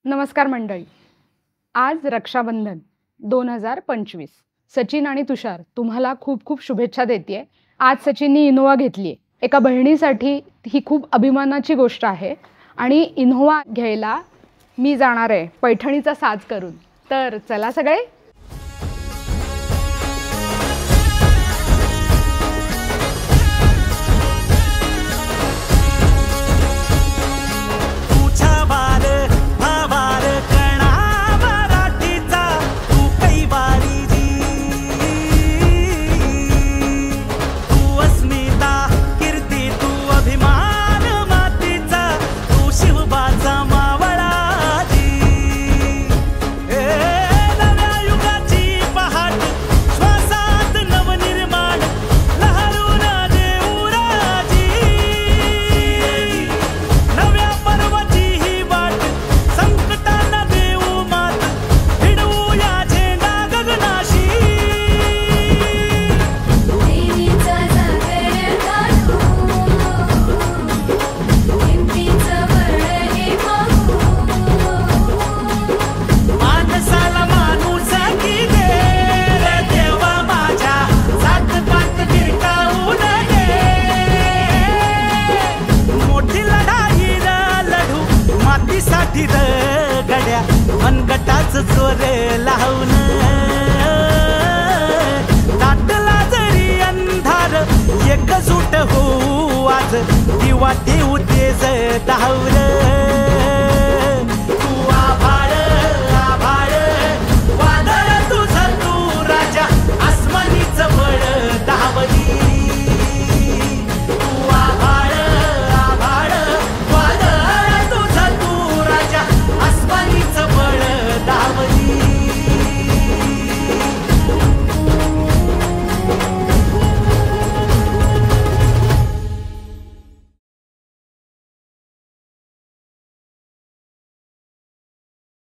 नमस्कार मंडळी. आज रक्षाबंधन 2025. सचिन आणि तुषार तुम्हाला खूप खूप शुभेच्छा देते. आज सचिननी इनोवा घेतली. एका बहिणीसाठी ही खूप अभिमानाची गोष्ट आहे आणि इनोवा घ्यायला मी जाणार आहे पैठणीचा साज करून. तर चला सगळे. गड्या मनगटाच चोर लावून ताटला जरी अंधार एकजूट होऊ आज दिवा देऊ तेज धावलं.